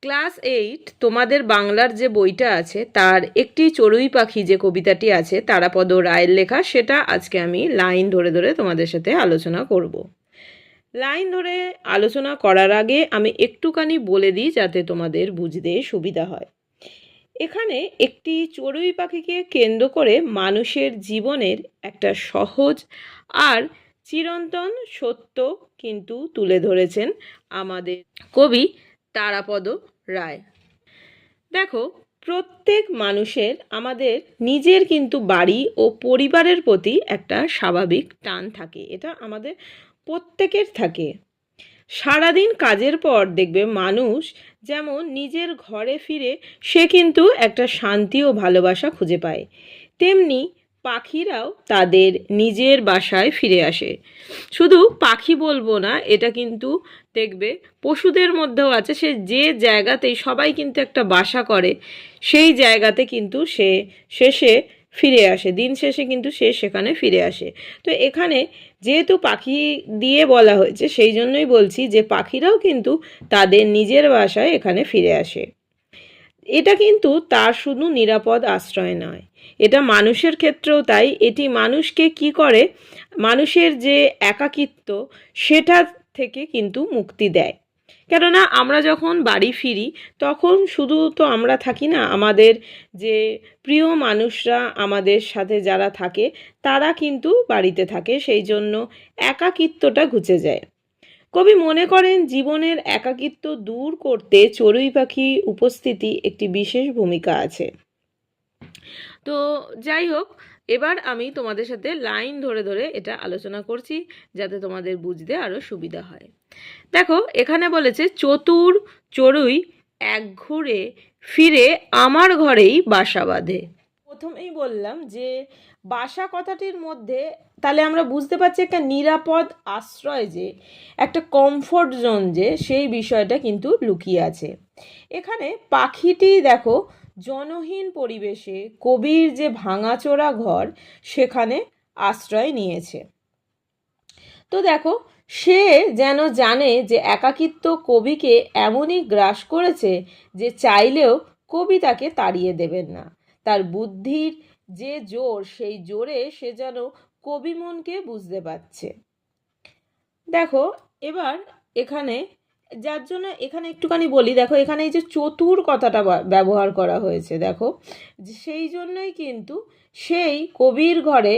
Class 8 তোমাদের বাংলার যে বইটা আছে তার একটি চড়ুই পাখি যে কবিতাটি আছে তারাপদ রায়ের লেখা, সেটা আজকে আমি লাইন ধরে ধরে তোমাদের সাথে আলোচনা করব। লাইন ধরে আলোচনা করার আগে আমি একটুখানি বলে দিই যাতে তোমাদের বুঝতে সুবিধা হয়। এখানে একটি চড়ুই পাখিকে কেন্দ্র করে মানুষের জীবনের একটা সহজ আর চিরন্তন সত্য কিন্তু তুলে ধরেছেন আমাদের কবি তারাপদ রায়। দেখো, প্রত্যেক মানুষের আমাদের নিজের কিন্তু বাড়ি ও পরিবারের প্রতি একটা স্বাভাবিক টান থাকে, এটা আমাদের প্রত্যেকের থাকে। সারাদিন কাজের পর দেখবে মানুষ যেমন নিজের ঘরে ফিরে সে কিন্তু একটা শান্তি ও ভালোবাসা খুঁজে পায়, তেমনি পাখিরাও তাদের নিজের বাসায় ফিরে আসে। শুধু পাখি বলবো না, এটা কিন্তু দেখবে পশুদের মধ্যেও আছে। সে যে জায়গাতেই সবাই কিন্তু একটা বাসা করে, সেই জায়গাতে কিন্তু সে শেষে ফিরে আসে, দিন শেষে কিন্তু সে সেখানে ফিরে আসে। তো এখানে যেহেতু পাখি দিয়ে বলা হয়েছে, সেই জন্যই বলছি যে পাখিরাও কিন্তু তাদের নিজের বাসায় এখানে ফিরে আসে। এটা কিন্তু তার শুধু নিরাপদ আশ্রয় নয়, এটা মানুষের ক্ষেত্রেও তাই। এটি মানুষকে কি করে, মানুষের যে একাকিত্ব সেটা থেকে কিন্তু মুক্তি দেয়। কেননা আমরা যখন বাড়ি ফিরি তখন শুধু তো আমরা থাকি না, আমাদের যে প্রিয় মানুষরা আমাদের সাথে যারা থাকে তারা কিন্তু বাড়িতে থাকে, সেই জন্য একাকিত্বটা ঘুচে যায়। কবি মনে করেন জীবনের একাকিত্ব দূর করতে চড়ুই পাখি উপস্থিতি একটি বিশেষ ভূমিকা আছে। তো যাই হোক, এবার আমি তোমাদের সাথে লাইন ধরে ধরে এটা আলোচনা করছি যাতে তোমাদের বুঝতে আরও সুবিধা হয়। দেখো, এখানে বলেছে চতুর চড়ুই এক ঘুরে ফিরে আমার ঘরেই বাসা বাঁধে। প্রথমেই বললাম যে বাসা কথাটির মধ্যে তাহলে আমরা বুঝতে পারছি একটা নিরাপদ আশ্রয়, যে একটা কমফোর্ট জোন, যে সেই বিষয়টা কিন্তু লুকিয়ে আছে। এখানে পাখিটি দেখো জনহীন পরিবেশে কবির যে ভাঙাচোরা ঘর সেখানে আশ্রয় নিয়েছে। তো দেখো, সে যেন জানে যে একাকিত্ব কবিকে এমনই গ্রাস করেছে যে চাইলেও কবি তাকে তাড়িয়ে দেবেন না। তার বুদ্ধির যে জোর, সেই জোরে সে যেন কবি মনকে বুঝতে পারছে। দেখো, এবার এখানে যার জন্য এখানে একটুখানি বলি, দেখো এখানে এই যে চতুর কথাটা ব্যবহার করা হয়েছে, দেখো সেই জন্যই কিন্তু সেই কবির ঘরে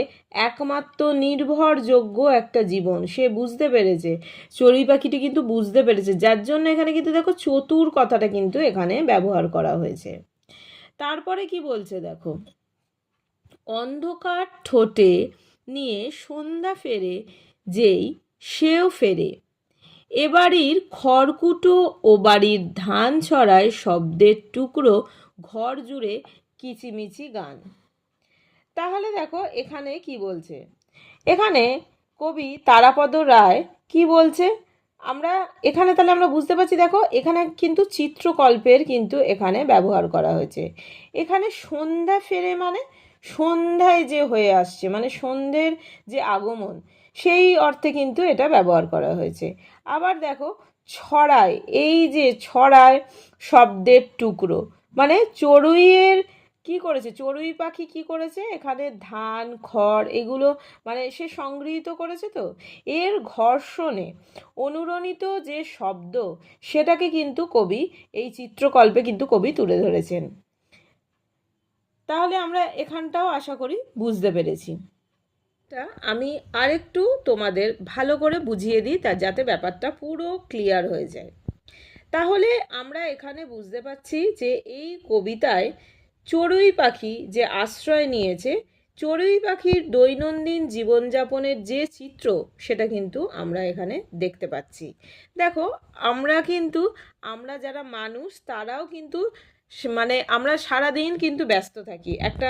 একমাত্র নির্ভরযোগ্য একটা জীবন সে বুঝতে পেরেছে, চড়ুই পাখিটি কিন্তু বুঝতে পেরেছে, যার জন্য এখানে কিন্তু দেখো চতুর কথাটা কিন্তু এখানে ব্যবহার করা হয়েছে। তারপরে কি বলছে দেখো, অন্ধকার ঠোঁটে নিয়ে সন্ধ্যা ফেরে যেই সেও ফেরে, এ বাড়ির খড়কুটো ও বাড়ির ধান ছড়ায় শব্দের টুকরো ঘর জুড়ে কিচিমিচি গান। তাহলে দেখো এখানে কি বলছে, এখানে কবি তারাপদ রায় কি বলছে আমরা এখানে তাহলে আমরা বুঝতে পারছি। দেখো এখানে কিন্তু চিত্রকল্পের কিন্তু এখানে ব্যবহার করা হয়েছে। এখানে সন্ধ্যা ফেরে মানে সন্ধ্যায় যে হয়ে আসছে, মানে সন্ধ্যের যে আগমন, সেই অর্থে কিন্তু এটা ব্যবহার করা হয়েছে। আবার দেখো ছড়ায়, এই যে ছড়ায় শব্দের টুকরো, মানে চড়ুইয়ের কি করেছে, চড়ুই পাখি কি করেছে, এখানে ধান খড় এগুলো মানে সে সংগৃহীত করেছে। তো এর ঘর্ষণে অনুরণিত যে শব্দ, সেটাকে কিন্তু কবি এই চিত্রকল্পে কিন্তু কবি তুলে ধরেছেন। তাহলে আমরা এখানটাও আশা করি বুঝতে পেরেছি। আমি আরেকটু তোমাদের ভালো করে বুঝিয়ে দিই তা যাতে ব্যাপারটা পুরো ক্লিয়ার হয়ে যায়। তাহলে আমরা এখানে বুঝতে পারছি যে এই কবিতায় চড়ুই পাখি যে আশ্রয় নিয়েছে, চড়ুই পাখির দৈনন্দিন জীবনযাপনের যে চিত্র সেটা কিন্তু আমরা এখানে দেখতে পাচ্ছি। দেখো আমরা যারা মানুষ তারাও কিন্তু মানে আমরা সারাদিন কিন্তু ব্যস্ত থাকি, একটা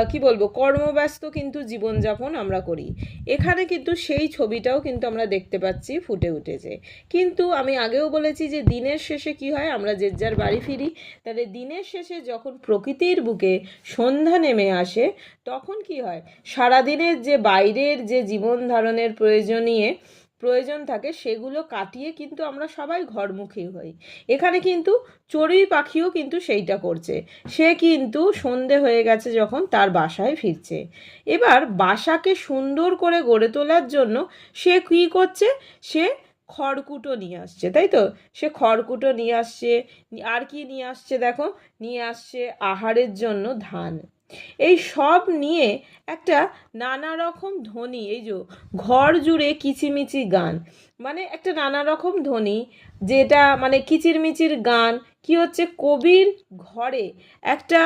কি বলবো কর্মব্যস্ত কিন্তু জীবনযাপন আমরা করি। এখানে কিন্তু সেই ছবিটাও কিন্তু আমরা দেখতে পাচ্ছি ফুটে উঠেছে। কিন্তু আমি আগেও বলেছি যে দিনের শেষে কি হয়, আমরা যে যার বাড়ি ফিরি, তাহলে দিনের শেষে যখন প্রকৃতির বুকে সন্ধ্যা নেমে আসে তখন কি হয়, সারাদিনের যে বাইরের যে জীবন ধারণের প্রয়োজনীয় প্রয়োজন থাকে সেগুলো কাটিয়ে কিন্তু আমরা সবাই ঘরমুখী হই। এখানে কিন্তু চড়ুই পাখিও কিন্তু সেইটা করছে। সে কিন্তু সন্ধে হয়ে গেছে যখন তার বাসায় ফিরছে। এবার বাসাকে সুন্দর করে গড়ে তোলার জন্য সে কী করছে, সে খড়কুটো নিয়ে আসছে, তাই তো? সে খড়কুটো নিয়ে আসছে, আর কি নিয়ে আসছে দেখো, নিয়ে আসছে আহারের জন্য ধান। এই সব নিয়ে একটা নানা রকম ধ্বনি, এই যে ঘর জুড়ে কিচিমিচি গান, মানে একটা নানা রকম ধ্বনি, যেটা মানে কিচিরমিচির গান কি হচ্ছে, কবির ঘরে একটা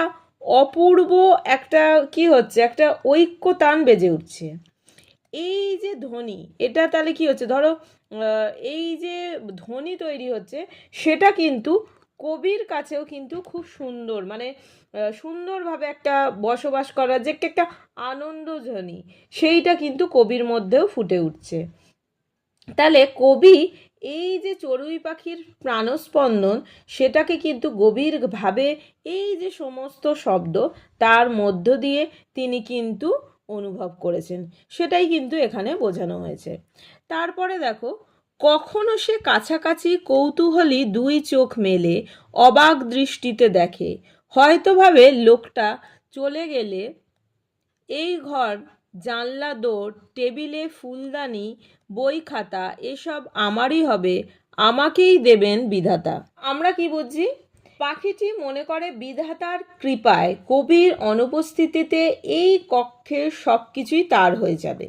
অপূর্ব একটা কি হচ্ছে, একটা ঐক্যতান বেজে উঠছে। এই যে ধ্বনি, এটা তাহলে কি হচ্ছে, ধরো এই যে ধ্বনি তৈরি হচ্ছে সেটা কিন্তু কবির কাছেও কিন্তু খুব সুন্দর, মানে সুন্দরভাবে একটা বসবাস করার যে একটা আনন্দ ধ্বনি, সেইটা কিন্তু কবির মধ্যেও ফুটে উঠছে। তাহলে কবি এই যে চড়ুই পাখির প্রাণস্পন্দন, সেটাকে কিন্তু গভীরভাবে এই যে সমস্ত শব্দ তার মধ্য দিয়ে তিনি কিন্তু অনুভব করেছেন, সেটাই কিন্তু এখানে বোঝানো হয়েছে। তারপরে দেখো, কখনো সে কাছাকাছি কৌতূহলী দুই চোখ মেলে অবাক দৃষ্টিতে দেখে, হয়তো ভাবে লোকটা চলে গেলে এই ঘর, জানলা দোর, টেবিলে ফুলদানি, বই খাতা এসব আমারই হবে, আমাকেই দেবেন বিধাতা। আমরা কি বুঝি? পাখিটি মনে করে বিধাতার কৃপায় কবির অনুপস্থিতিতে এই কক্ষের সব কিছুই তার হয়ে যাবে।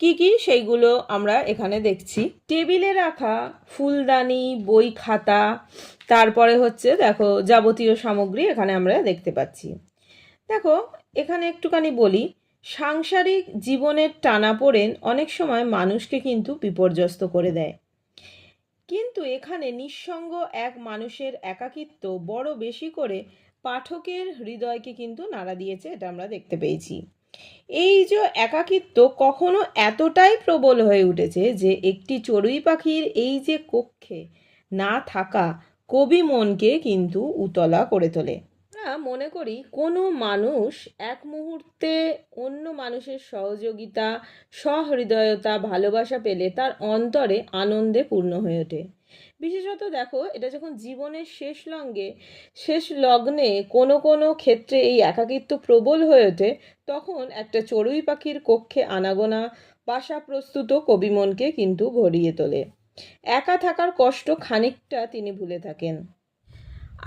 কি কি সেইগুলো আমরা এখানে দেখছি। টেবিলে রাখা ফুলদানি, বই খাতা, তারপরে হচ্ছে দেখো যাবতীয় সামগ্রী এখানে আমরা দেখতে পাচ্ছি। দেখো এখানে একটুখানি বলি, সাংসারিক জীবনের টানাপোড়েন অনেক সময় মানুষকে কিন্তু বিপর্যস্ত করে দেয়, কিন্তু এখানে নিঃসঙ্গ এক মানুষের একাকিত্ব বড় বেশি করে পাঠকের হৃদয়কে কিন্তু নাড়া দিয়েছে, এটা আমরা দেখতে পেয়েছি। এই যে একাকিত্ব কখনো এতটাই প্রবল হয়ে উঠেছে যে একটি চড়ুই পাখির এই যে কক্ষে না থাকা কবি মনকে কিন্তু উতলা করে তোলে। আমরা মনে করি কোনো মানুষ এক মুহূর্তে অন্য মানুষের সহযোগিতা, সহৃদয়তা, ভালোবাসা পেলে তার অন্তরে আনন্দে পূর্ণ হয়ে ওঠে। বিশেষত দেখো, এটা যখন জীবনের শেষ লগ্নে কোনো কোনো ক্ষেত্রে এই একাকিত্ব প্রবল হয়ে ওঠে, তখন একটা চড়ুই পাখির কক্ষে আনাগোনা বাসা প্রস্তুত কবি মনকে কিন্তু ভরিয়ে তোলে। একা থাকার কষ্ট খানিকটা তিনি ভুলে থাকেন।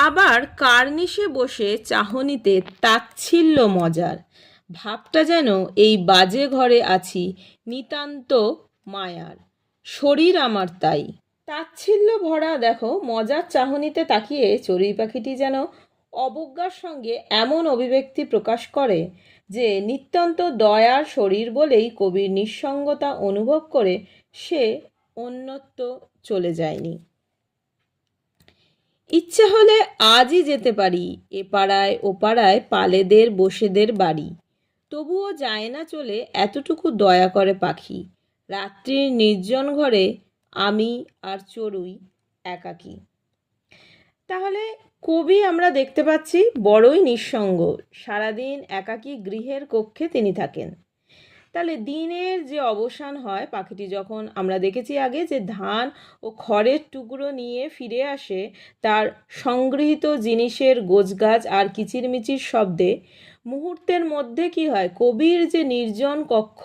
আবার কার্নিশে বসে চাহনিতে তাচ্ছিল্য মজার ভাবটা যেন এই বাজে ঘরে আছি নিতান্ত মায়ার, শরীর আমার তাই। তাচ্ছিল্য ভরা দেখো মজার চাহনিতে তাকিয়ে চড়ুই পাখিটি যেন অবজ্ঞার সঙ্গে এমন অভিব্যক্তি প্রকাশ করে যে নিতান্ত দয়ার শরীর বলেই কবির নিঃসঙ্গতা অনুভব করে সে অন্যত্র চলে যায়নি। ইচ্ছে হলে আজই যেতে পারি এ পাড়ায় ও পাড়ায় পালেদের বসেদের বাড়ি, তবুও যায় না চলে এতটুকু দয়া করে পাখি, রাত্রির নির্জন ঘরে আমি আর চড়ুই একাকী। তাহলে কবি আমরা দেখতে পাচ্ছি বড়ই নিঃসঙ্গ, সারাদিন একাকী গৃহের কক্ষে তিনি থাকেন। তাহলে দিনের যে অবসান হয়, পাখিটি যখন আমরা দেখেছি আগে যে ধান ও খড়ের টুকরো নিয়ে ফিরে আসে তার সংগৃহীত জিনিসের গোছগাছ আর কিচিরমিচির শব্দে, মুহূর্তের মধ্যে কি হয়, কবির যে নির্জন কক্ষ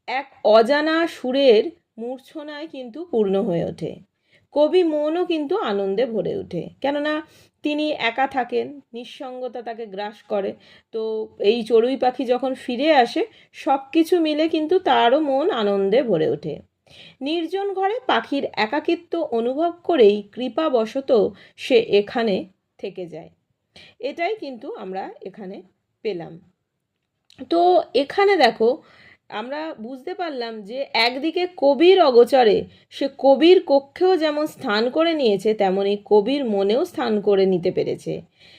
এক অজানা সুরের মূর্ছনায় কিন্তু পূর্ণ হয়ে ওঠে। কবি মনও কিন্তু আনন্দে ভরে ওঠে, কেননা তিনি একা থাকেন, নিঃসঙ্গতা তাকে গ্রাস করে। তো এই চড়ুই পাখি যখন ফিরে আসে সব কিছু মিলে কিন্তু তারও মন আনন্দে ভরে ওঠে। নির্জন ঘরে পাখির একাকিত্ব অনুভব করেই কৃপাবশত সে এখানে থেকে যায়, এটাই কিন্তু আমরা এখানে পেলাম। তো এখানে দেখো আমরা বুঝতে পারলাম যে একদিকে কবির অগোচরে সে কবির কক্ষেও যেমন স্থান করে নিয়েছে, তেমনি কবির মনেও স্থান করে নিতে পেরেছে।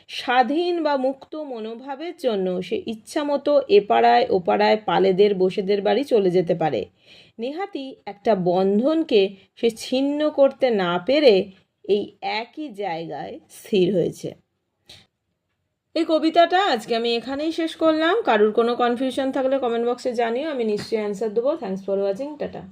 স্বাধীন বা মুক্ত মনোভাবের জন্য সে ইচ্ছামতো এপাড়ায় ওপাড়ায় পালেদের বসেদের বাড়ি চলে যেতে পারে। নেহাতি একটা বন্ধনকে সে ছিন্ন করতে না পেরে এই একই জায়গায় স্থির হয়েছে। এই কবিতাটা আজকে আমি এখানেই শেষ করলাম। কারুর কোনো কনফিউশন থাকলে কমেন্ট বক্সে জানিও, আমি নিশ্চয়ই অ্যান্সার দেবো। Thanks for watching, tata.